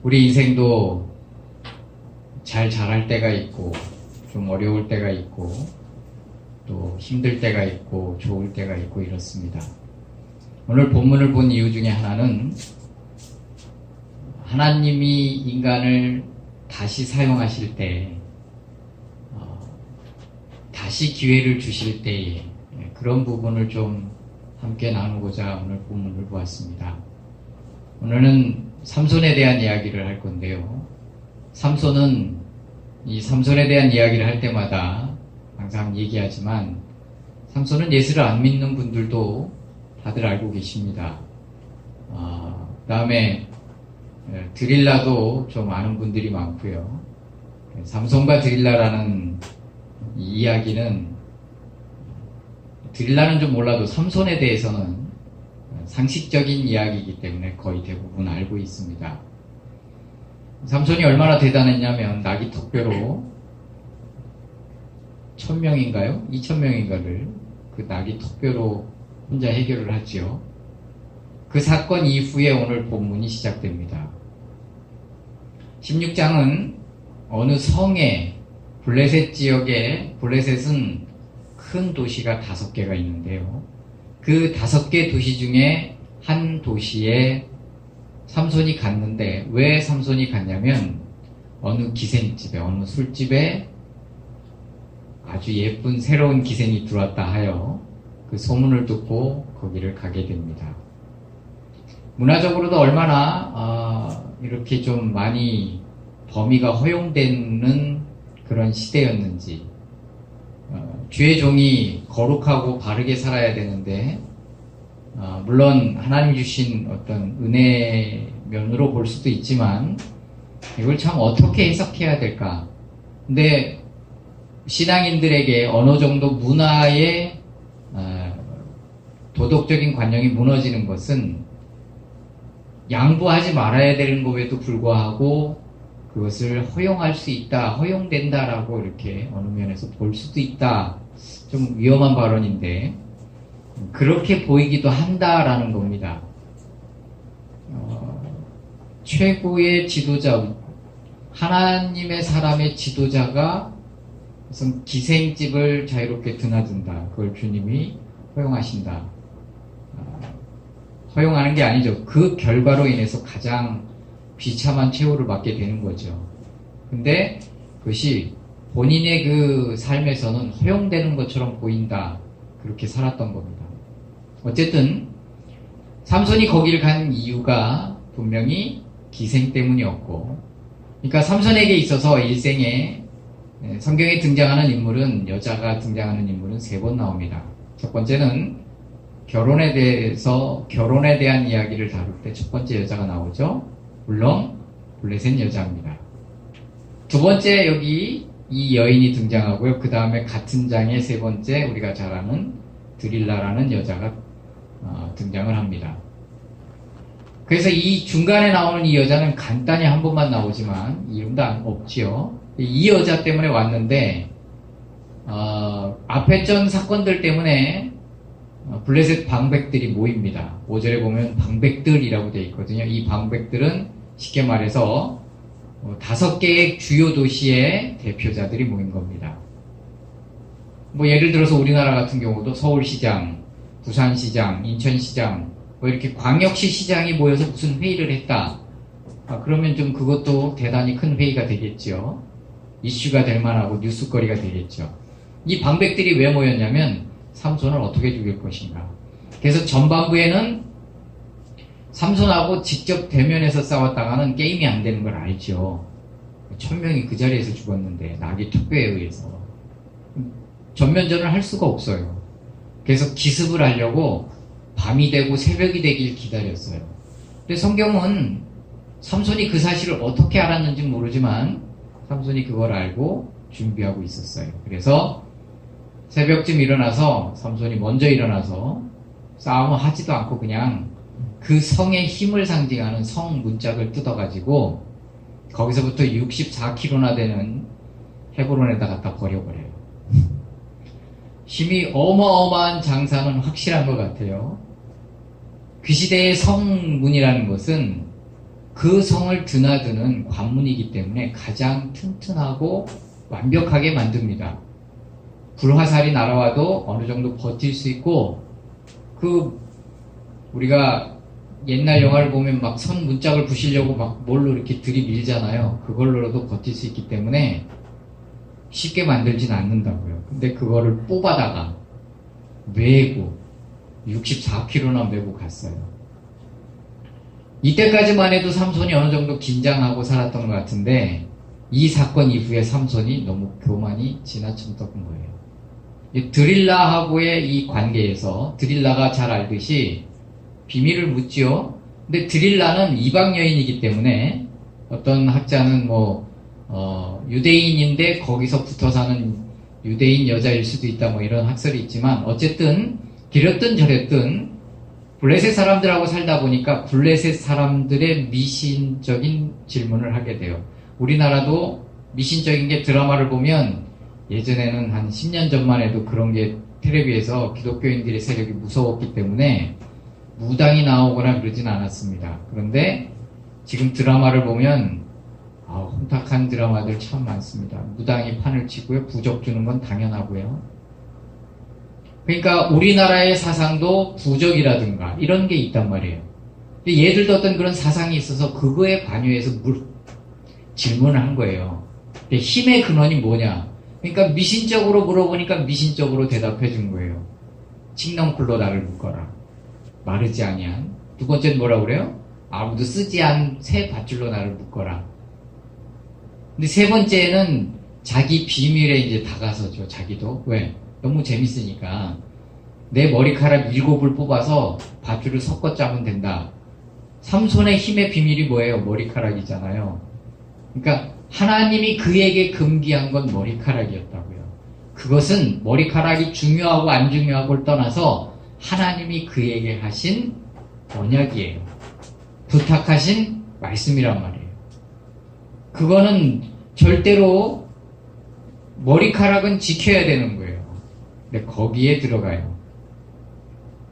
우리 인생도 잘 자랄 때가 있고 좀 어려울 때가 있고 또 힘들 때가 있고 좋을 때가 있고 이렇습니다. 오늘 본문을 본 이유 중에 하나는 하나님이 인간을 다시 사용하실 때 다시 기회를 주실 때에 그런 부분을 좀 함께 나누고자 오늘 본문을 보았습니다. 오늘은 삼손에 대한 이야기를 할 건데요. 삼손은 이 삼손에 대한 이야기를 할 때마다 항상 얘기하지만 삼손은 예수를 안 믿는 분들도 다들 알고 계십니다. 다음에 드릴라도 좀 아는 분들이 많고요. 삼손과 드릴라라는 이 이야기는 드릴라는 좀 몰라도 삼손에 대해서는 상식적인 이야기이기 때문에 거의 대부분 알고 있습니다. 삼손이 얼마나 대단했냐면 나귀 턱뼈로 1000명인가요? 2000명인가를 그 나귀 턱뼈로 혼자 해결을 하지요. 그 사건 이후에 오늘 본문이 시작됩니다. 16장은 어느 성에 블레셋 지역에 블레셋은 큰 도시가 5개가 있는데요. 그 5개 도시 중에 한 도시에 삼손이 갔는데 왜 삼손이 갔냐면 어느 기생집에 어느 술집에 아주 예쁜 새로운 기생이 들어왔다 하여 그 소문을 듣고 거기를 가게 됩니다. 문화적으로도 얼마나 이렇게 좀 많이 범위가 허용되는 그런 시대였는지 주의 종이 거룩하고 바르게 살아야 되는데 물론 하나님 주신 어떤 은혜 면으로 볼 수도 있지만 이걸 참 어떻게 해석해야 될까? 근데 신앙인들에게 어느 정도 문화의 도덕적인 관념이 무너지는 것은 양보하지 말아야 되는 것에도 불구하고 그것을 허용할 수 있다, 허용된다라고 이렇게 어느 면에서 볼 수도 있다. 좀 위험한 발언인데 그렇게 보이기도 한다라는 겁니다. 최고의 지도자, 하나님의 사람의 지도자가 무슨 기생집을 자유롭게 드나든다. 그걸 주님이 허용하신다. 허용하는 게 아니죠. 그 결과로 인해서 가장 비참한 최후를 맞게 되는 거죠. 근데 그것이 본인의 그 삶에서는 허용되는 것처럼 보인다. 그렇게 살았던 겁니다. 어쨌든 삼손이 거기를 간 이유가 분명히 기생 때문이었고, 그러니까 삼손에게 있어서 일생에 성경에 등장하는 인물은 여자가 등장하는 인물은 3번 나옵니다. 첫 번째는 결혼에 대한 이야기를 다룰 때 첫 번째 여자가 나오죠. 물론 블레셋 여자입니다. 두 번째 여기 이 여인이 등장하고요. 그 다음에 같은 장의 3번째 우리가 잘 아는 드릴라라는 여자가 등장을 합니다. 그래서 이 중간에 나오는 이 여자는 간단히 한 번만 나오지만 이름도 없지요. 이 여자 때문에 왔는데 앞에 전 사건들 때문에 블레셋 방백들이 모입니다. 5절에 보면 방백들이라고 되어 있거든요. 이 방백들은 쉽게 말해서 5개의 주요 도시의 대표자들이 모인 겁니다. 예를 들어서 우리나라 같은 경우도 서울시장, 부산시장, 인천시장 이렇게 광역시 시장이 모여서 무슨 회의를 했다. 그러면 좀 그것도 대단히 큰 회의가 되겠죠. 이슈가 될 만하고 뉴스거리가 되겠죠. 이 방백들이 왜 모였냐면 삼손을 어떻게 죽일 것인가. 그래서 전반부에는 삼손하고 직접 대면해서 싸웠다가는 게임이 안 되는 걸 알죠. 1000명이 그 자리에서 죽었는데 나귀 턱뼈에 의해서 전면전을 할 수가 없어요. 그래서 기습을 하려고 밤이 되고 새벽이 되길 기다렸어요. 근데 성경은 삼손이 그 사실을 어떻게 알았는지 모르지만 삼손이 그걸 알고 준비하고 있었어요. 그래서 새벽쯤 일어나서 삼손이 먼저 일어나서 싸움을 하지도 않고 그냥 그 성의 힘을 상징하는 성 문짝을 뜯어가지고 거기서부터 64km나 되는 헤브론에다 갖다 버려버려요. 힘이 어마어마한 장사는 확실한 것 같아요. 그 시대의 성문이라는 것은 그 성을 드나드는 관문이기 때문에 가장 튼튼하고 완벽하게 만듭니다. 불화살이 날아와도 어느 정도 버틸 수 있고, 우리가 옛날 영화를 보면 막 선 문짝을 부시려고 막 뭘로 이렇게 들이밀잖아요. 그걸로라도 버틸 수 있기 때문에 쉽게 만들진 않는다고요. 근데 그거를 뽑아다가 메고 64kg나 메고 갔어요. 이때까지만 해도 삼손이 어느 정도 긴장하고 살았던 것 같은데, 이 사건 이후에 삼손이 너무 교만이 지나쳤던 거예요. 이 드릴라하고의 이 관계에서 드릴라가 잘 알듯이 비밀을 묻지요. 근데 드릴라는 이방 여인이기 때문에 어떤 학자는 유대인인데 거기서 붙어 사는 유대인 여자일 수도 있다 이런 학설이 있지만, 어쨌든 길었든 저랬든 블레셋 사람들하고 살다 보니까 블레셋 사람들의 미신적인 질문을 하게 돼요. 우리나라도 미신적인 게 드라마를 보면, 예전에는 한 10년 전만 해도 그런 게 텔레비에서 기독교인들의 세력이 무서웠기 때문에 무당이 나오거나 그러진 않았습니다. 그런데 지금 드라마를 보면 혼탁한 드라마들 참 많습니다. 무당이 판을 치고요. 부적 주는 건 당연하고요. 그러니까 우리나라의 사상도 부적이라든가 이런 게 있단 말이에요. 근데 얘들도 어떤 그런 사상이 있어서 그거에 관여해서 질문을 한 거예요. 힘의 근원이 뭐냐? 그러니까 미신적으로 물어보니까 미신적으로 대답해 준 거예요. 칡넝쿨로 나를 묶어라. 마르지 아니한. 두 번째는 뭐라고 그래요? 아무도 쓰지 않은 새 밧줄로 나를 묶어라. 근데 세 번째는 자기 비밀에 이제 다가서죠. 자기도. 왜? 너무 재밌으니까. 내 머리카락 7을 뽑아서 밧줄을 섞어 짜면 된다. 삼손의 힘의 비밀이 뭐예요? 머리카락이잖아요. 그러니까 하나님이 그에게 금기한 건 머리카락이었다고요. 그것은 머리카락이 중요하고 안 중요하고를 떠나서 하나님이 그에게 하신 언약이에요. 부탁하신 말씀이란 말이에요. 그거는 절대로 머리카락은 지켜야 되는 거예요. 근데 거기에 들어가요.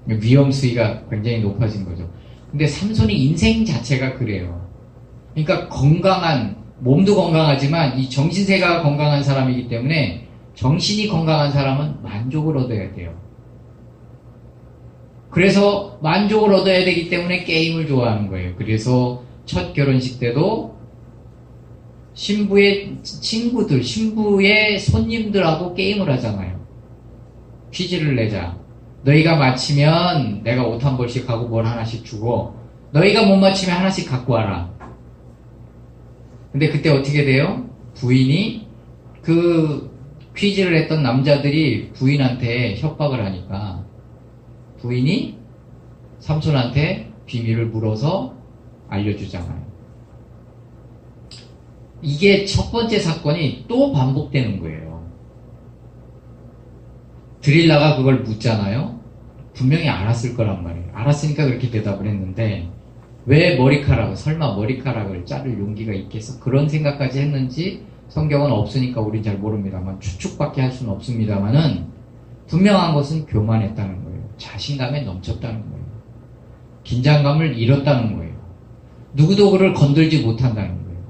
위험 수위가 굉장히 높아진 거죠. 근데 삼손이 인생 자체가 그래요. 그러니까 몸도 건강하지만 이 정신세가 건강한 사람이기 때문에, 정신이 건강한 사람은 만족을 얻어야 돼요. 그래서 만족을 얻어야 되기 때문에 게임을 좋아하는 거예요. 그래서 첫 결혼식 때도 신부의 친구들, 신부의 손님들하고 게임을 하잖아요. 퀴즈를 내자. 너희가 맞히면 내가 옷 한 벌씩 하고 뭘 하나씩 주고, 너희가 못 맞히면 하나씩 갖고 와라. 근데 그때 어떻게 돼요? 부인이, 그 퀴즈를 했던 남자들이 부인한테 협박을 하니까 부인이 삼손한테 비밀을 물어서 알려주잖아요. 이게 첫 번째 사건이 또 반복되는 거예요. 드릴라가 그걸 묻잖아요. 분명히 알았을 거란 말이에요. 알았으니까 그렇게 대답을 했는데, 왜 설마 머리카락을 자를 용기가 있겠어? 그런 생각까지 했는지 성경은 없으니까 우린 잘 모릅니다만, 추측밖에 할 수는 없습니다만은, 분명한 것은 교만했다는 거예요. 자신감에 넘쳤다는 거예요. 긴장감을 잃었다는 거예요. 누구도 그를 건들지 못한다는 거예요.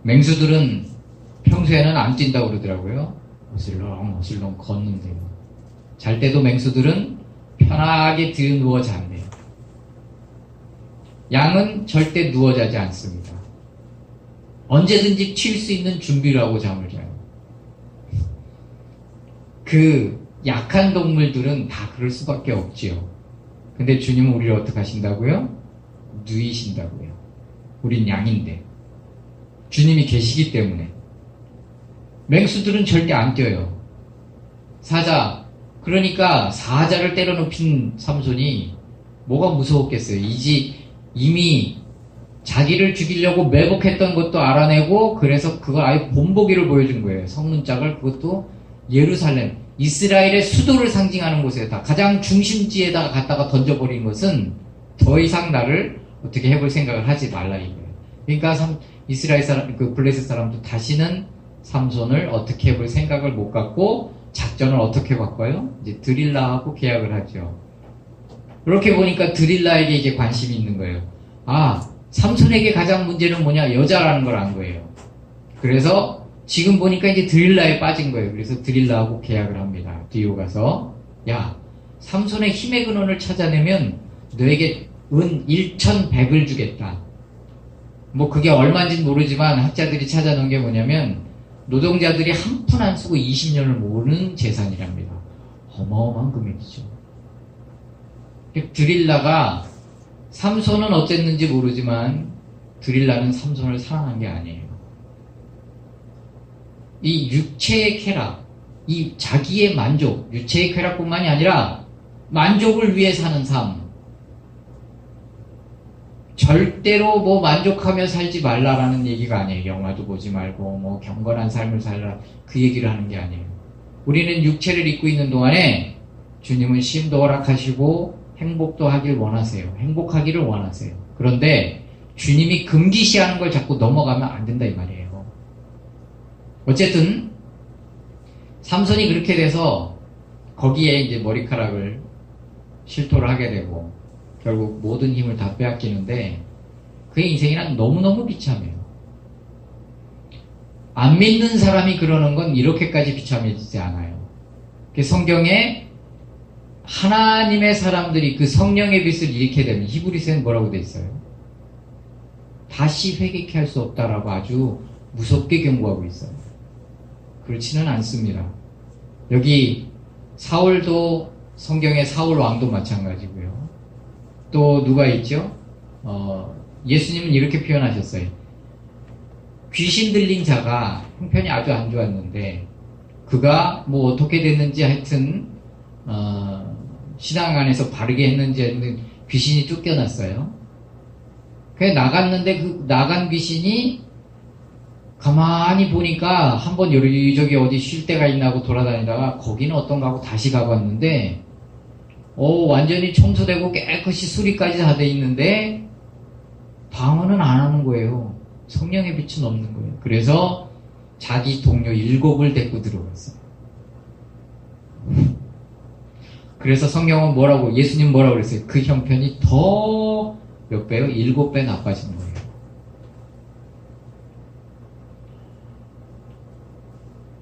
맹수들은 평소에는 안 뛴다고 그러더라고요. 어슬렁 걷는데요. 잘 때도 맹수들은 편하게 누워 잡네요. 양은 절대 누워 자지 않습니다. 언제든지 튈 수 있는 준비를 하고 잠을 자요. 그 약한 동물들은 다 그럴 수밖에 없지요. 근데 주님은 우리를 어떻게 하신다고요? 누이신다고요. 우린 양인데. 주님이 계시기 때문에. 맹수들은 절대 안 뛰어요. 사자. 그러니까 사자를 때려눕힌 삼손이 뭐가 무서웠겠어요. 이미 자기를 죽이려고 매복했던 것도 알아내고, 그래서 그걸 아예 본보기를 보여준 거예요. 성문짝을. 그것도 예루살렘, 이스라엘의 수도를 상징하는 곳에다, 가장 중심지에다가 갖다가 던져버린 것은 더 이상 나를 어떻게 해볼 생각을 하지 말라 이거예요. 그러니까 이스라엘 사람, 블레셋 사람도 다시는 삼손을 어떻게 해볼 생각을 못 갖고 작전을 어떻게 바꿔요? 이제 드릴라하고 계약을 하죠. 이렇게 보니까 드릴라에게 이제 관심이 있는 거예요. 아, 삼손에게 가장 문제는 뭐냐? 여자라는 걸 안 거예요. 그래서 지금 보니까 이제 드릴라에 빠진 거예요. 그래서 드릴라하고 계약을 합니다. 뒤로 가서, 야, 삼손의 힘의 근원을 찾아내면 너에게 은 1,100을 주겠다. 뭐 그게 얼마인지는 모르지만 학자들이 찾아놓은 게 뭐냐면 노동자들이 한 푼 안 쓰고 20년을 모으는 재산이랍니다. 어마어마한 금액이죠. 드릴라가 삼손은 어쨌는지 모르지만 드릴라는 삼손을 사랑한 게 아니에요. 이 육체의 쾌락, 이 자기의 만족, 육체의 쾌락뿐만이 아니라 만족을 위해 사는 삶, 절대로 뭐 만족하며 살지 말라라는 얘기가 아니에요. 영화도 보지 말고 뭐 경건한 삶을 살라, 그 얘기를 하는 게 아니에요. 우리는 육체를 입고 있는 동안에 주님은 쉼도 허락하시고 행복도 하길 원하세요. 행복하기를 원하세요. 그런데 주님이 금기시하는 걸 자꾸 넘어가면 안 된다 이 말이에요. 어쨌든 삼손이 그렇게 돼서 거기에 이제 머리카락을 실토를 하게 되고 결국 모든 힘을 다 빼앗기는데 그의 인생이란 너무너무 비참해요. 안 믿는 사람이 그러는 건 이렇게까지 비참해지지 않아요. 성경에 하나님의 사람들이 그 성령의 빛을 잃게 되면 히브리서에는 뭐라고 돼 있어요? 다시 회개케 할 수 없다라고 아주 무섭게 경고하고 있어요. 그렇지는 않습니다. 여기 사울도 성경의 사울 왕도 마찬가지고요. 또 누가 있죠? 예수님은 이렇게 표현하셨어요. 귀신 들린 자가 형편이 아주 안 좋았는데 그가 뭐 어떻게 됐는지 하여튼 신앙 안에서 바르게 했는지 귀신이 쫓겨났어요. 그래 나갔는데 그 나간 귀신이 가만히 보니까 한번 여기저기 어디 쉴 데가 있나 하고 돌아다니다가 거기는 어떤가 하고 다시 가봤는데 완전히 청소되고 깨끗이 수리까지 다 돼 있는데 방언은 안 하는 거예요. 성령의 빛은 없는 거예요. 그래서 자기 동료 7을 데리고 들어갔어요. 그래서 성경은 뭐라고, 예수님 뭐라고 그랬어요? 그 형편이 더 몇 배요? 7배 나빠진 거예요.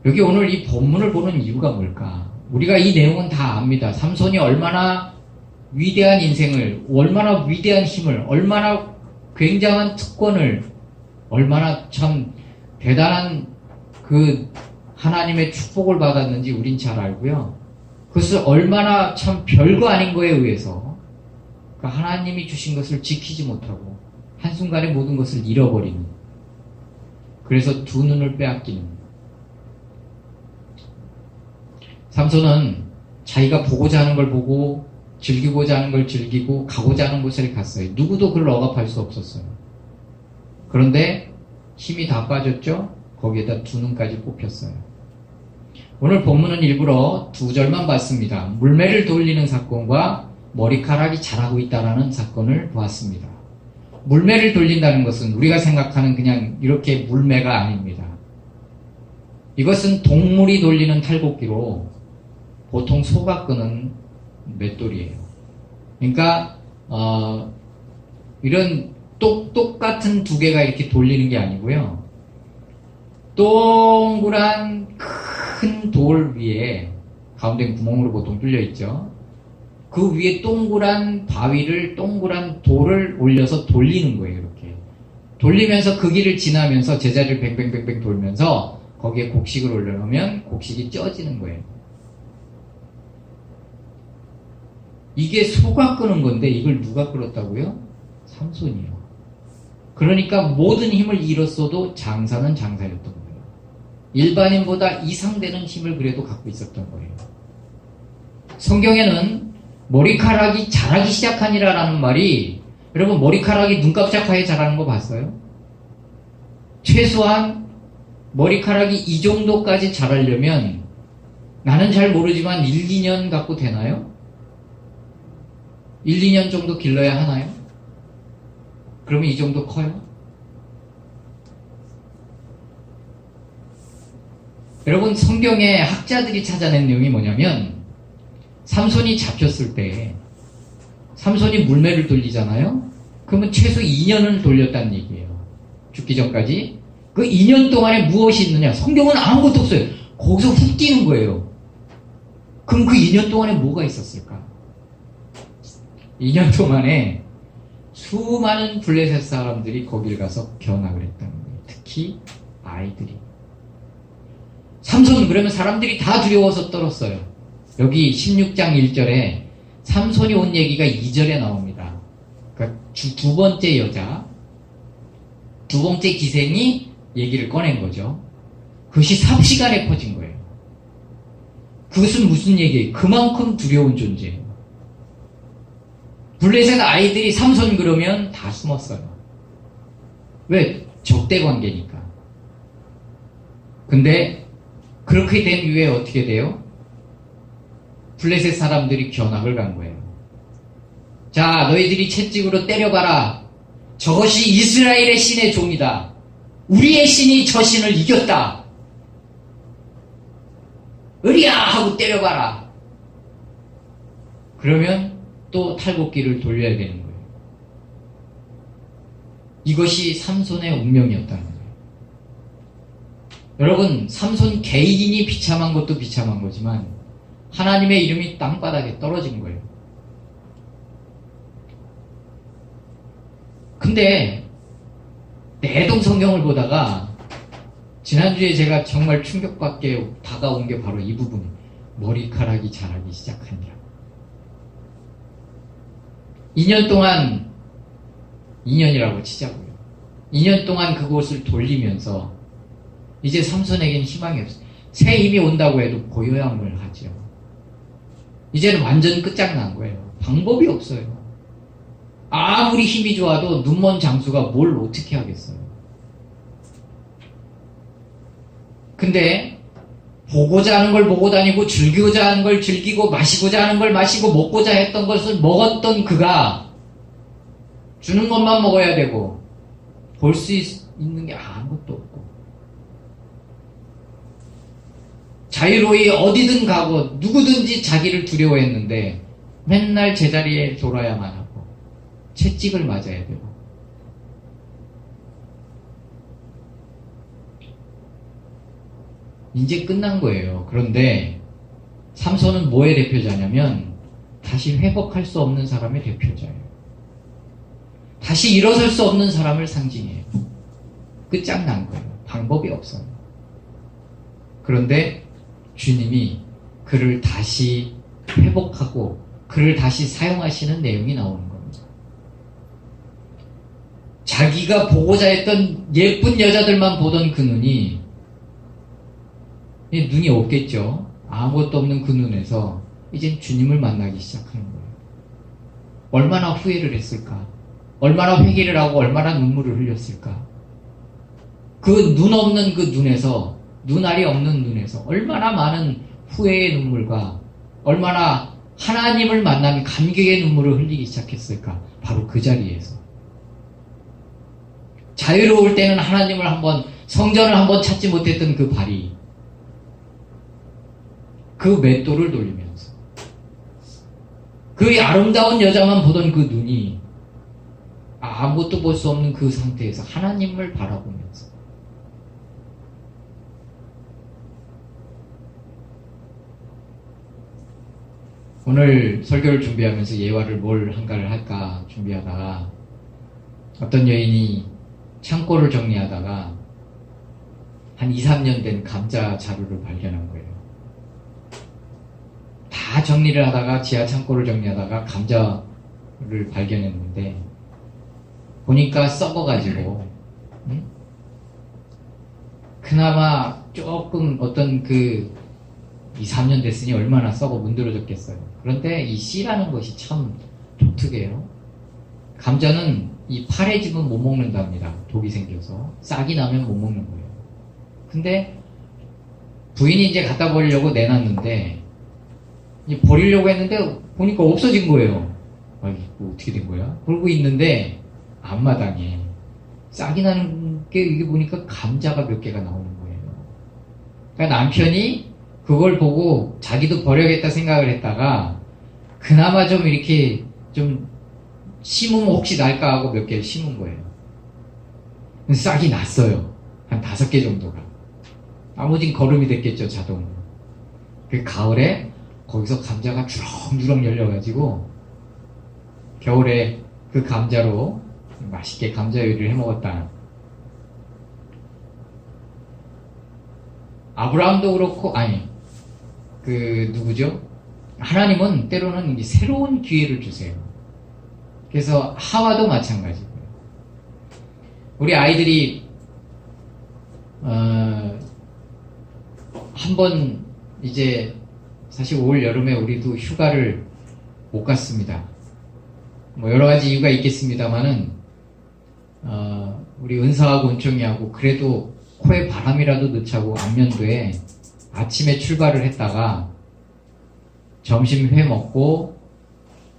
여기 오늘 이 본문을 보는 이유가 뭘까? 우리가 이 내용은 다 압니다. 삼손이 얼마나 위대한 인생을, 얼마나 위대한 힘을, 얼마나 굉장한 특권을, 얼마나 참 대단한 그 하나님의 축복을 받았는지 우린 잘 알고요. 그것을 얼마나 참 별거 아닌 거에 의해서 하나님이 주신 것을 지키지 못하고 한순간에 모든 것을 잃어버리는, 그래서 두 눈을 빼앗기는. 삼손은 자기가 보고자 하는 걸 보고 즐기고자 하는 걸 즐기고 가고자 하는 곳에 갔어요. 누구도 그를 억압할 수 없었어요. 그런데 힘이 다 빠졌죠? 거기에다 두 눈까지 뽑혔어요. 오늘 본문은 일부러 2절만 봤습니다. 물매를 돌리는 사건과 머리카락이 자라고 있다는 사건을 보았습니다. 물매를 돌린다는 것은 우리가 생각하는 그냥 이렇게 물매가 아닙니다. 이것은 동물이 돌리는 탈곡기로 보통 소가 끄는 맷돌이에요. 그러니까 이런 똑같은 두 개가 이렇게 돌리는 게 아니고요. 동그란 큰 돌 위에 가운데 구멍으로 보통 뚫려 있죠. 그 위에 동그란 바위를, 동그란 돌을 올려서 돌리는 거예요. 이렇게 돌리면서 그 길을 지나면서 제자리를 뱅뱅뱅뱅 돌면서 거기에 곡식을 올려놓으면 곡식이 쪄지는 거예요. 이게 소가 끄는 건데 이걸 누가 끌었다고요? 삼손이요. 그러니까 모든 힘을 잃었어도 장사는 장사였던 거예요. 일반인보다 이상되는 힘을 그래도 갖고 있었던 거예요. 성경에는 머리카락이 자라기 시작하니라라는 말이, 여러분 머리카락이 눈깜짝하게 자라는 거 봤어요? 최소한 머리카락이 이 정도까지 자라려면 나는 잘 모르지만 1, 2년 갖고 되나요? 1, 2년 정도 길러야 하나요? 그러면 이 정도 커요? 여러분 성경에 학자들이 찾아낸 내용이 뭐냐면 삼손이 잡혔을 때 삼손이 물매를 돌리잖아요. 그러면 최소 2년을 돌렸다는 얘기예요. 죽기 전까지. 그 2년 동안에 무엇이 있느냐? 성경은 아무것도 없어요. 거기서 훅 뛰는 거예요. 그럼 그 2년 동안에 뭐가 있었을까? 2년 동안에 수많은 블레셋 사람들이 거길 가서 견학을 했다는 거예요. 특히 아이들이. 삼손 그러면 사람들이 다 두려워서 떨었어요. 여기 16장 1절에 삼손이 온 얘기가 2절에 나옵니다. 그러니까 두 번째 여자, 두 번째 기생이 얘기를 꺼낸 거죠. 그것이 삽시간에 퍼진 거예요. 그것은 무슨 얘기예요? 그만큼 두려운 존재예요. 블레셋 아이들이 삼손 그러면 다 숨었어요. 왜? 적대 관계니까. 근데 그렇게 된 이후에 어떻게 돼요? 블레셋 사람들이 견학을 간 거예요. 자, 너희들이 채찍으로 때려봐라. 저것이 이스라엘의 신의 종이다. 우리의 신이 저 신을 이겼다. 으리야 하고 때려봐라. 그러면 또 탈곡기를 돌려야 되는 거예요. 이것이 삼손의 운명이었다는 거예요. 여러분, 삼손 개인이 비참한 것도 비참한 거지만 하나님의 이름이 땅바닥에 떨어진 거예요. 근데 내동 성경을 보다가 지난주에 제가 정말 충격받게 다가온 게 바로 이 부분이에요. 머리카락이 자라기 시작하니라. 2년 동안, 2년이라고 치자고요. 2년 동안 그곳을 돌리면서 이제 삼손에게는 희망이 없어요. 새 힘이 온다고 해도 고요함을 하죠. 이제는 완전 끝장난 거예요. 방법이 없어요. 아무리 힘이 좋아도 눈먼 장수가 뭘 어떻게 하겠어요. 근데 보고자 하는 걸 보고 다니고 즐기고자 하는 걸 즐기고 마시고자 하는 걸 마시고 먹고자 했던 것을 먹었던 그가 주는 것만 먹어야 되고 볼 수 있는 게 아무것도 없고 자유로이 어디든 가고 누구든지 자기를 두려워했는데 맨날 제자리에 돌아야만 하고 채찍을 맞아야 되고 이제 끝난 거예요. 그런데 삼손은 뭐의 대표자냐면 다시 회복할 수 없는 사람의 대표자예요. 다시 일어설 수 없는 사람을 상징해요. 끝장난 거예요. 방법이 없어요. 그런데 주님이 그를 다시 회복하고 그를 다시 사용하시는 내용이 나오는 겁니다. 자기가 보고자 했던 예쁜 여자들만 보던 그 눈이 없겠죠. 아무것도 없는 그 눈에서 이젠 주님을 만나기 시작하는 거예요. 얼마나 후회를 했을까? 얼마나 회개를 하고 얼마나 눈물을 흘렸을까? 그 눈 없는 그 눈에서, 눈알이 없는 눈에서 얼마나 많은 후회의 눈물과 얼마나 하나님을 만나는 감격의 눈물을 흘리기 시작했을까? 바로 그 자리에서. 자유로울 때는 하나님을 한번, 성전을 한번 찾지 못했던 그 발이 그 맷돌을 돌리면서 그 아름다운 여자만 보던 그 눈이 아무것도 볼 수 없는 그 상태에서 하나님을 바라보면서 오늘 설교를 준비하면서 예화를 뭘 한가를 할까 준비하다가 어떤 여인이 창고를 정리하다가 한 2, 3년 된 감자 자루를 발견한 거예요. 다 정리를 하다가 지하 창고를 정리하다가 감자를 발견했는데 보니까 썩어가지고 그나마 조금 어떤 그 2, 3년 됐으니 얼마나 썩어 문드러졌겠어요. 그런데 이 씨라는 것이 참 독특해요. 감자는 이 파래지면 못 먹는답니다. 독이 생겨서 싹이 나면 못 먹는 거예요. 근데 부인이 이제 갖다 버리려고 내놨는데 버리려고 했는데 보니까 없어진 거예요. 아, 이거 어떻게 된 거야? 그러고 있는데 앞마당에 싹이 나는 게 이게 보니까 감자가 몇 개가 나오는 거예요. 그러니까 남편이 그걸 보고 자기도 버려야겠다 생각을 했다가 그나마 좀 이렇게 좀 심으면 혹시 날까 하고 몇 개 심은 거예요. 싹이 났어요. 한 5개 정도가. 나머진 거름이 됐겠죠, 자동으로. 그 가을에 거기서 감자가 주렁주렁 열려가지고 겨울에 그 감자로 맛있게 감자 요리를 해 먹었다. 아브라함도 그렇고, 누구죠? 하나님은 때로는 새로운 기회를 주세요. 그래서 하와도 마찬가지고요. 우리 아이들이 한번 이제 사실 올 여름에 우리도 휴가를 못 갔습니다. 뭐 여러 가지 이유가 있겠습니다만은 우리 은사하고 은총이하고 그래도 코에 바람이라도 넣자고 안면도에 아침에 출발을 했다가 점심 회 먹고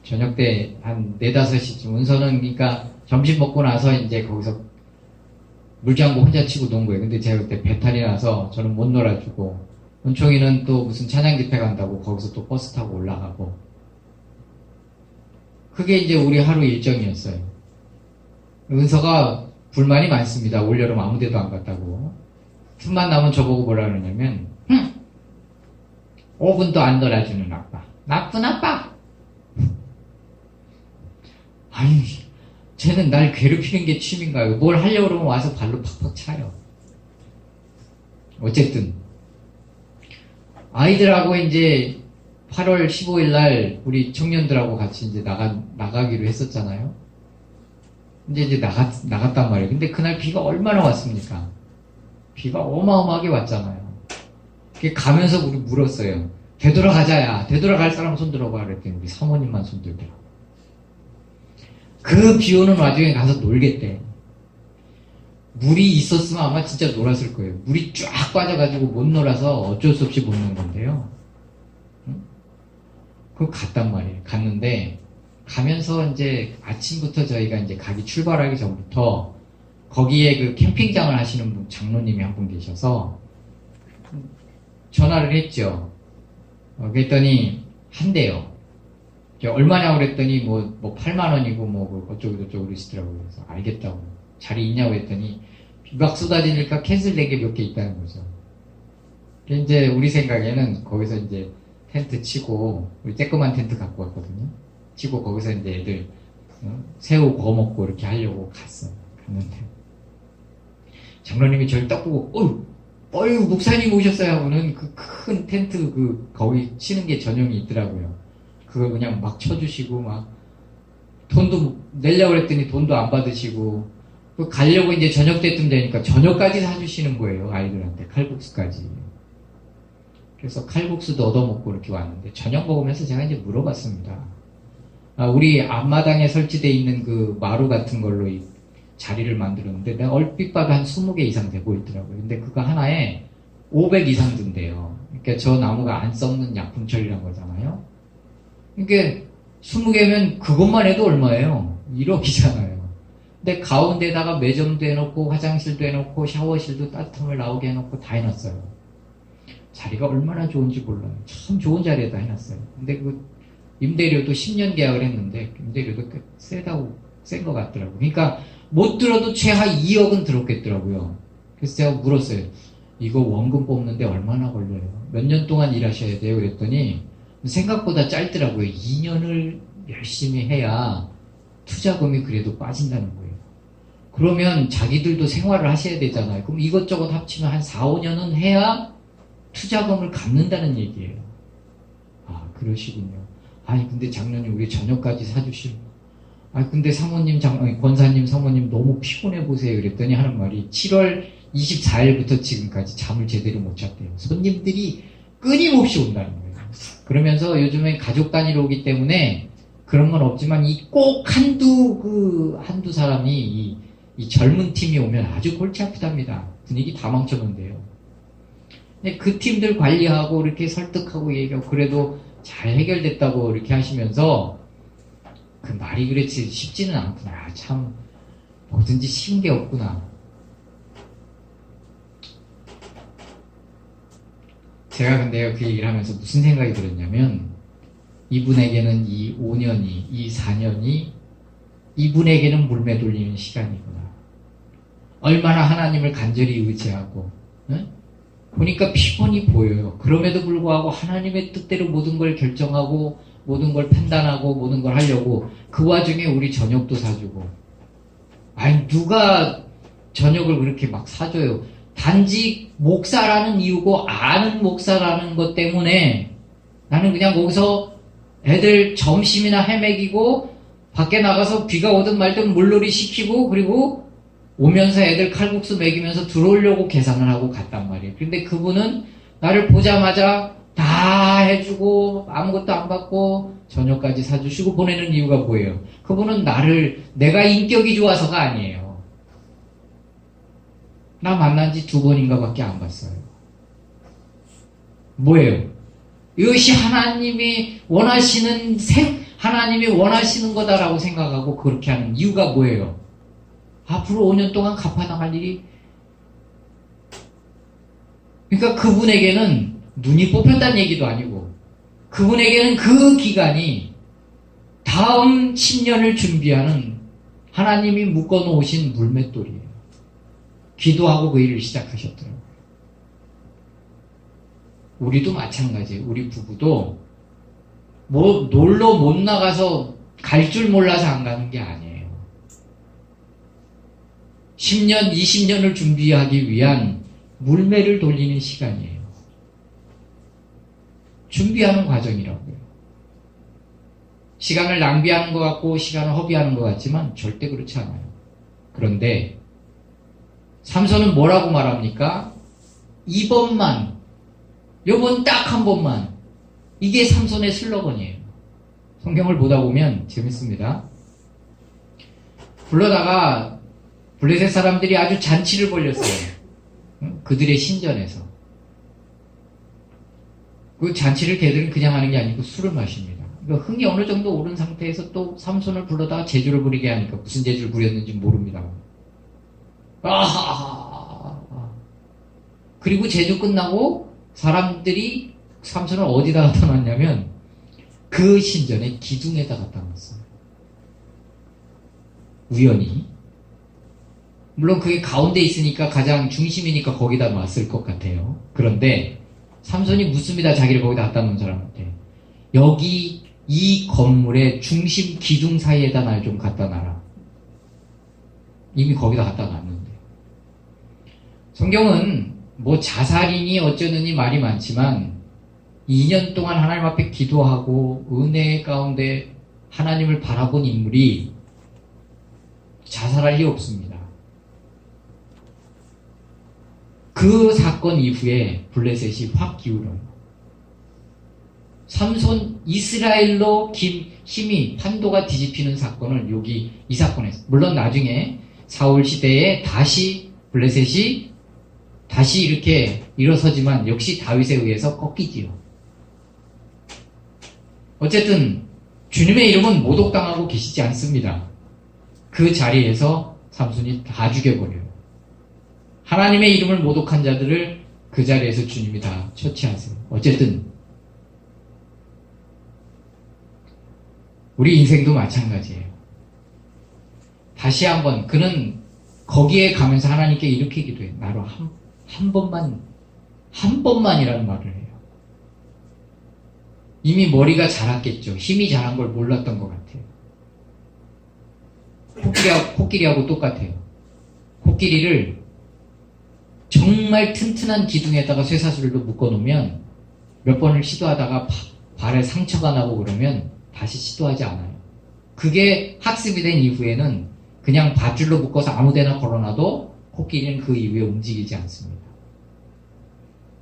저녁 때 한 4-5시쯤 은서는 그러니까 점심 먹고 나서 이제 거기서 물장구 혼자 치고 논 거예요. 근데 제가 그때 배탈이 나서 저는 못 놀아주고 은총이는 또 무슨 찬양 집회 간다고 거기서 또 버스 타고 올라가고 그게 이제 우리 하루 일정이었어요. 은서가 불만이 많습니다. 올여름 아무 데도 안 갔다고. 틈만 나면 저보고 뭐라 그러냐면 5분도 안 놀아주는 아빠. 나쁜 아빠. 아니 쟤는 날 괴롭히는 게 취미인가요? 뭘 하려고 그러면 와서 발로 팍팍 차요. 어쨌든 아이들하고 이제 8월 15일 날 우리 청년들하고 같이 이제 나가기로 했었잖아요. 이제 나갔단 말이에요. 근데 그날 비가 얼마나 왔습니까? 비가 어마어마하게 왔잖아요. 가면서 우리 물었어요. 되돌아가자야. 되돌아갈 사람 손 들어봐. 그랬더니 우리 사모님만 손 들더라고. 그 비 오는 와중에 가서 놀겠대. 물이 있었으면 아마 진짜 놀았을 거예요. 물이 쫙 빠져가지고 못 놀아서 어쩔 수 없이 못 논 건데요. 그거 갔단 말이에요. 갔는데 가면서 이제 아침부터 저희가 이제 가기 출발하기 전부터 거기에 그 캠핑장을 하시는 분, 장로님이 한 분 계셔서 전화를 했죠. 그랬더니 한대요. 얼마냐고 그랬더니 뭐 8만 원이고 뭐 어쩌고저쩌고 그러시더라고요. 그래서 알겠다고. 자리 있냐고 했더니 비막 쏟아지니까 캔슬된 게 몇 개 있다는 거죠. 이제 우리 생각에는 거기서 이제 텐트 치고 우리 쬐끄만 텐트 갖고 왔거든요. 치고 거기서 이제 애들 새우 구워 먹고 이렇게 하려고 갔는데 장로님이 저를 딱 보고 어휴 목사님 오셨어요 하고는 그 큰 텐트 거기 치는 게 전용이 있더라고요. 그걸 그냥 막 쳐주시고 막 돈도 내려고 그랬더니 돈도 안 받으시고 가려고 이제 저녁 때쯤 되니까 저녁까지 사주시는 거예요. 아이들한테 칼국수까지. 그래서 칼국수도 얻어먹고 이렇게 왔는데 저녁 먹으면서 제가 이제 물어봤습니다. 우리 앞마당에 설치되어 있는 그 마루 같은 걸로 이 자리를 만들었는데 내가 얼핏 봐도 한 20개 이상 돼 보이더라고요. 근데 그거 하나에 500 이상 든대요. 그러니까 저 나무가 안 썩는 약품철이란 거잖아요. 그러니까 20개면 그것만 해도 얼마예요? 1억이잖아요. 근데 가운데다가 매점도 해놓고 화장실도 해놓고 샤워실도 따뜻한 물 나오게 해놓고 다 해놨어요. 자리가 얼마나 좋은지 몰라요. 참 좋은 자리에다 해놨어요. 근데 그 임대료도 10년 계약을 했는데 임대료도 꽤 센 것 같더라고요. 그러니까 못 들어도 최하 2억은 들었겠더라고요. 그래서 제가 물었어요. 이거 원금 뽑는데 얼마나 걸려요? 몇 년 동안 일하셔야 돼요? 그랬더니 생각보다 짧더라고요. 2년을 열심히 해야 투자금이 그래도 빠진다는 거예요. 그러면 자기들도 생활을 하셔야 되잖아요. 그럼 이것저것 합치면 한 4-5년은 해야 투자금을 갚는다는 얘기예요. 그러시군요. 근데 장로님 우리 저녁까지 사주시고 근데 권사님 사모님 너무 피곤해 보세요. 그랬더니 하는 말이 7월 24일부터 지금까지 잠을 제대로 못 잤대요. 손님들이 끊임없이 온다는 거예요. 그러면서 요즘에 가족 단위로 오기 때문에 그런 건 없지만 꼭 한두 사람이 이 젊은 팀이 오면 아주 골치 아프답니다. 분위기 다 망쳐놓은데요. 근데 그 팀들 관리하고 이렇게 설득하고 얘기하고 그래도 잘 해결됐다고 이렇게 하시면서 그 말이 그렇지 쉽지는 않구나. 참 뭐든지 쉬운 게 없구나. 제가 근데 그 얘기를 하면서 무슨 생각이 들었냐면 이분에게는 이 5년이, 이 4년이 이분에게는 물매 돌리는 시간이구나. 얼마나 하나님을 간절히 의지하고, 응? 보니까 피곤이 보여요. 그럼에도 불구하고 하나님의 뜻대로 모든 걸 결정하고 모든 걸 판단하고 모든 걸 하려고 그 와중에 우리 저녁도 사주고. 아니 누가 저녁을 그렇게 막 사줘요. 단지 목사라는 이유고 아는 목사라는 것 때문에 나는 그냥 거기서 애들 점심이나 헤매기고 밖에 나가서 비가 오든 말든 물놀이 시키고 그리고 오면서 애들 칼국수 먹이면서 들어오려고 계산을 하고 갔단 말이에요. 근데 그분은 나를 보자마자 다 해주고 아무것도 안 받고 저녁까지 사주시고 보내는 이유가 뭐예요? 그분은 내가 인격이 좋아서가 아니에요. 나 만난 지 2번인가 밖에 안 봤어요. 뭐예요? 이것이 하나님이 원하시는 하나님이 원하시는 거다라고 생각하고 그렇게 하는 이유가 뭐예요? 앞으로 5년 동안 갚아나갈 일이. 그러니까 그분에게는 눈이 뽑혔다는 얘기도 아니고 그분에게는 그 기간이 다음 10년을 준비하는 하나님이 묶어놓으신 물맷돌이에요. 기도하고 그 일을 시작하셨더라고요. 우리도 마찬가지예요. 우리 부부도 뭐 놀러 못 나가서 갈 줄 몰라서 안 가는 게 아니에요. 10년, 20년을 준비하기 위한 물매를 돌리는 시간이에요. 준비하는 과정이라고요. 시간을 낭비하는 것 같고 시간을 허비하는 것 같지만 절대 그렇지 않아요. 그런데 삼손은 뭐라고 말합니까? 이번만, 요번 딱 한 번만. 이게 삼손의 슬로건이에요. 성경을 보다 보면 재밌습니다. 불러다가 블레셋 사람들이 아주 잔치를 벌였어요. 그들의 신전에서. 그 잔치를 걔들은 그냥 하는 게 아니고 술을 마십니다. 그러니까 흥이 어느 정도 오른 상태에서 또 삼손을 불러다가 제주를 부리게 하니까 무슨 제주를 부렸는지 모릅니다. 아하하. 그리고 제주 끝나고 사람들이 삼손을 어디다 갖다 놨냐면 그 신전의 기둥에다 갖다 놨어요. 우연히. 물론 그게 가운데 있으니까 가장 중심이니까 거기다 놨을 것 같아요. 그런데 삼손이 묻습니다. 자기를 거기다 갖다 놓은 사람한테. 여기 이 건물의 중심 기둥 사이에다 날 좀 갖다 놔라. 이미 거기다 갖다 놨는데. 성경은 뭐 자살이니 어쩌느니 말이 많지만 2년 동안 하나님 앞에 기도하고 은혜 가운데 하나님을 바라본 인물이 자살할 리 없습니다. 그 사건 이후에 블레셋이 확 기울어요. 삼손 이스라엘로 힘이 판도가 뒤집히는 사건을 여기 이 사건에서, 물론 나중에 사울 시대에 다시 블레셋이 다시 이렇게 일어서지만 역시 다윗에 의해서 꺾이지요. 어쨌든 주님의 이름은 모독당하고 계시지 않습니다. 그 자리에서 삼손이 다 죽여버려요. 하나님의 이름을 모독한 자들을 그 자리에서 주님이 다 처치하세요. 어쨌든 우리 인생도 마찬가지예요. 다시 한번 그는 거기에 가면서 하나님께 이렇게 기도해요. 나로 한 번만이라는 말을 해요. 이미 머리가 자랐겠죠. 힘이 자란 걸 몰랐던 것 같아요. 코끼리하고 똑같아요. 코끼리를 정말 튼튼한 기둥에다가 쇠사슬로 묶어놓으면 몇 번을 시도하다가 발에 상처가 나고 그러면 다시 시도하지 않아요. 그게 학습이 된 이후에는 그냥 밧줄로 묶어서 아무데나 걸어놔도 코끼리는 그 이후에 움직이지 않습니다.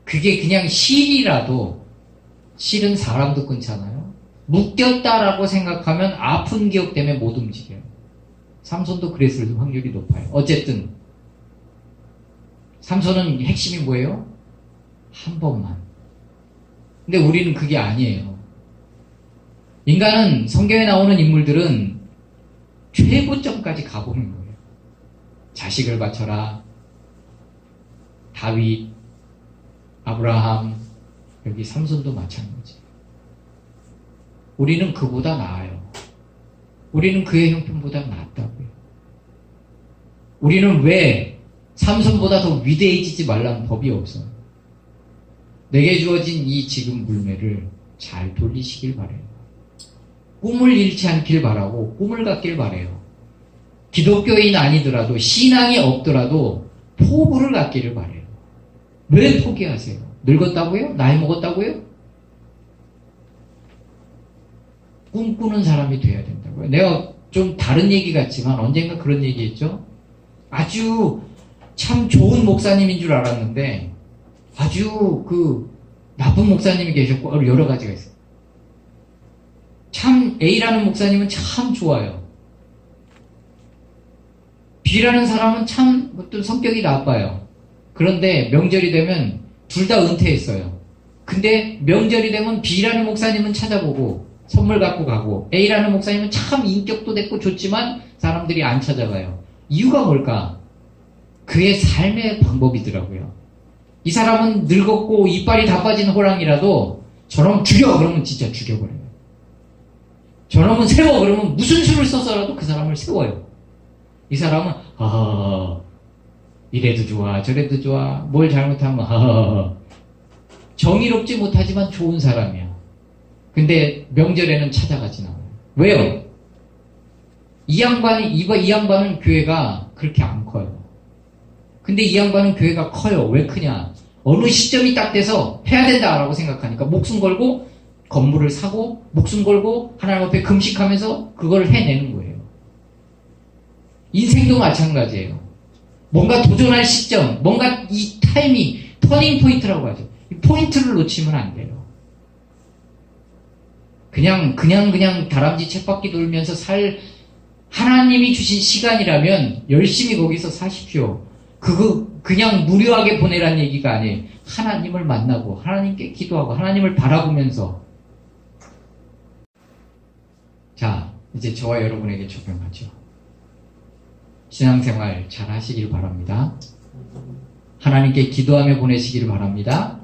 그게 그냥 실이라도, 실은 사람도 끊잖아요. 묶였다라고 생각하면 아픈 기억 때문에 못 움직여요. 삼손도 그랬을 확률이 높아요. 어쨌든 삼손은 핵심이 뭐예요? 한 번만. 근데 우리는 그게 아니에요. 인간은, 성경에 나오는 인물들은 최고점까지 가보는 거예요. 자식을 바쳐라. 다윗, 아브라함, 여기 삼손도 마찬가지. 우리는 그보다 나아요. 우리는 그의 형편보다 낫다고요. 우리는 왜 삼손보다 더 위대해지지 말라는 법이 없어요. 내게 주어진 이 지금 물매를 잘 돌리시길 바래요. 꿈을 잃지 않길 바라고 꿈을 갖길 바래요. 기독교인 아니더라도 신앙이 없더라도 포부를 갖기를 바래요. 왜 포기하세요? 늙었다고요? 나이 먹었다고요? 꿈꾸는 사람이 돼야 된다고요. 내가 좀 다른 얘기 같지만 언젠가 그런 얘기했죠. 아주 참 좋은 목사님인 줄 알았는데 아주 그 나쁜 목사님이 계셨고 여러 가지가 있어요. 참 A라는 목사님은 참 좋아요. B라는 사람은 참 어떤 성격이 나빠요. 그런데 명절이 되면 둘 다 은퇴했어요. 근데 명절이 되면 B라는 목사님은 찾아보고 선물 갖고 가고 A라는 목사님은 참 인격도 됐고 좋지만 사람들이 안 찾아가요. 이유가 뭘까? 그의 삶의 방법이더라고요. 이 사람은 늙었고 이빨이 다 빠진 호랑이라도 저놈 죽여! 그러면 진짜 죽여버려요. 저놈은 세워! 그러면 무슨 수를 써서라도 그 사람을 세워요. 이 사람은 이래도 좋아 저래도 좋아 뭘 잘못하면 정의롭지 못하지만 좋은 사람이야. 근데 명절에는 찾아가진 않아요. 왜요? 이 양반은 교회가 그렇게 안 커요. 근데 이 양반은 교회가 커요. 왜 크냐? 어느 시점이 딱 돼서 해야 된다라고 생각하니까 목숨 걸고 건물을 사고 목숨 걸고 하나님 앞에 금식하면서 그걸 해내는 거예요. 인생도 마찬가지예요. 뭔가 도전할 시점, 뭔가 이 타이밍, 터닝 포인트라고 하죠. 이 포인트를 놓치면 안 돼요. 그냥 다람쥐 쳇바퀴 돌면서 하나님이 주신 시간이라면 열심히 거기서 사십시오. 그냥 무료하게 보내란 얘기가 아니에요. 하나님을 만나고, 하나님께 기도하고, 하나님을 바라보면서. 자, 이제 저와 여러분에게 적용하죠. 신앙생활 잘 하시길 바랍니다. 하나님께 기도하며 보내시기를 바랍니다.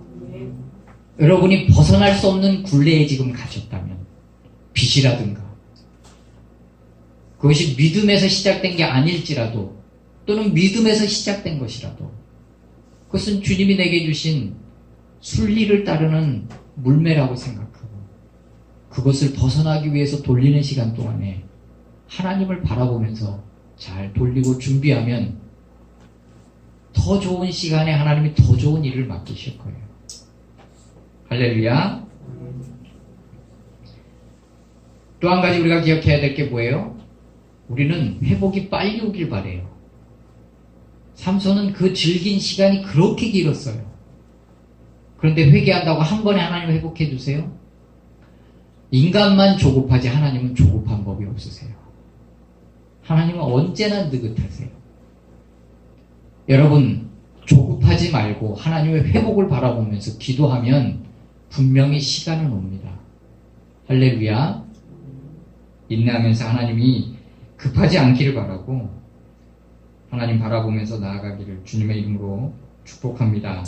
여러분이 벗어날 수 없는 굴레에 지금 갇혔다면 빚이라든가 그것이 믿음에서 시작된 게 아닐지라도 또는 믿음에서 시작된 것이라도 그것은 주님이 내게 주신 순리를 따르는 물매라고 생각하고 그것을 벗어나기 위해서 돌리는 시간 동안에 하나님을 바라보면서 잘 돌리고 준비하면 더 좋은 시간에 하나님이 더 좋은 일을 맡기실 거예요. 할렐루야. 또 한 가지 우리가 기억해야 될 게 뭐예요? 우리는 회복이 빨리 오길 바래요. 삼손은 그 즐긴 시간이 그렇게 길었어요. 그런데 회개한다고 한 번에 하나님 회복해 주세요? 인간만 조급하지 하나님은 조급한 법이 없으세요. 하나님은 언제나 느긋하세요. 여러분 조급하지 말고 하나님의 회복을 바라보면서 기도하면 분명히 시간은 옵니다. 할렐루야. 인내하면서 하나님이 급하지 않기를 바라고 하나님 바라보면서 나아가기를 주님의 이름으로 축복합니다.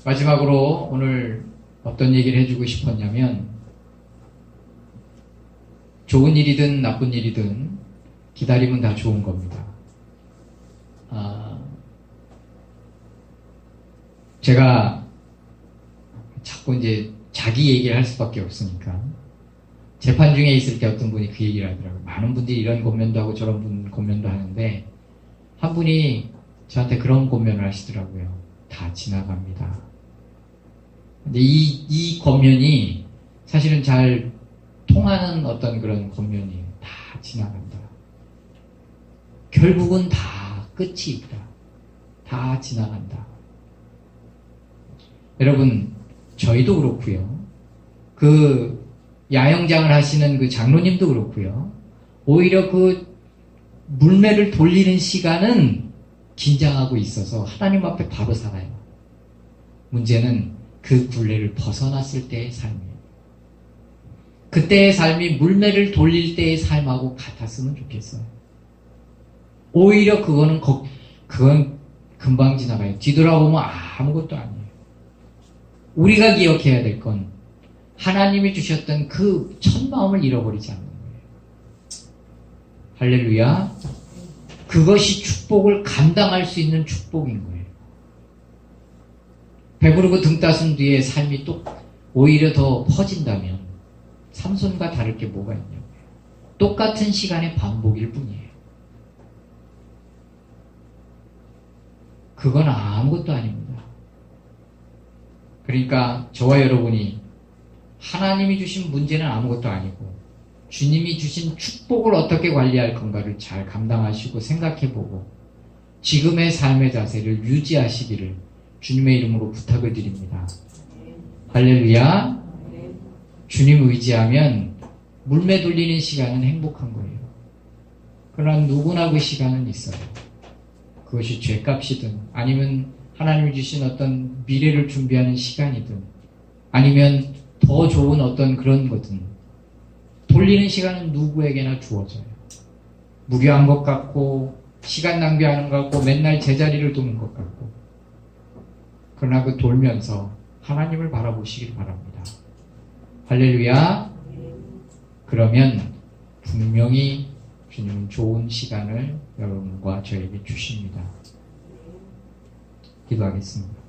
마지막으로 오늘 어떤 얘기를 해주고 싶었냐면 좋은 일이든 나쁜 일이든 기다림은 다 좋은 겁니다. 제가 자꾸 이제 자기 얘기를 할 수밖에 없으니까 재판 중에 있을 때 어떤 분이 그 얘기를 하더라고요. 많은 분들이 이런 권면도 하고 저런 권면도 하는데 한 분이 저한테 그런 권면을 하시더라고요. 다 지나갑니다. 근데 이 권면이 사실은 잘 통하는 어떤 그런 권면이에요. 다 지나간다. 결국은 다 끝이 있다. 다 지나간다. 여러분, 저희도 그렇고요. 그 야영장을 하시는 그 장로님도 그렇고요. 오히려 그 물매를 돌리는 시간은 긴장하고 있어서 하나님 앞에 바로 살아요. 문제는 그 굴레를 벗어났을 때의 삶이에요. 그때의 삶이 물매를 돌릴 때의 삶하고 같았으면 좋겠어요. 오히려 그건 금방 지나가요. 뒤돌아보면 아무것도 아니에요. 우리가 기억해야 될 건 하나님이 주셨던 그 첫 마음을 잃어버리지 않는 거예요. 할렐루야. 그것이 축복을 감당할 수 있는 축복인 거예요. 배부르고 등 따순 뒤에 삶이 또 오히려 더 퍼진다면 삼손과 다를 게 뭐가 있냐고요. 똑같은 시간의 반복일 뿐이에요. 그건 아무것도 아닙니다. 그러니까 저와 여러분이 하나님이 주신 문제는 아무것도 아니고 주님이 주신 축복을 어떻게 관리할 건가를 잘 감당하시고 생각해보고 지금의 삶의 자세를 유지하시기를 주님의 이름으로 부탁을 드립니다. 할렐루야. 주님 의지하면 물매 돌리는 시간은 행복한 거예요. 그러나 누구나 그 시간은 있어요. 그것이 죗값이든 아니면 하나님이 주신 어떤 미래를 준비하는 시간이든 아니면 더 좋은 어떤 그런 거든 돌리는 시간은 누구에게나 주어져요. 무료한 것 같고 시간 낭비하는 것 같고 맨날 제자리를 도는 것 같고 그러나 그 돌면서 하나님을 바라보시길 바랍니다. 할렐루야. 그러면 분명히 주님은 좋은 시간을 여러분과 저에게 주십니다. 기도하겠습니다.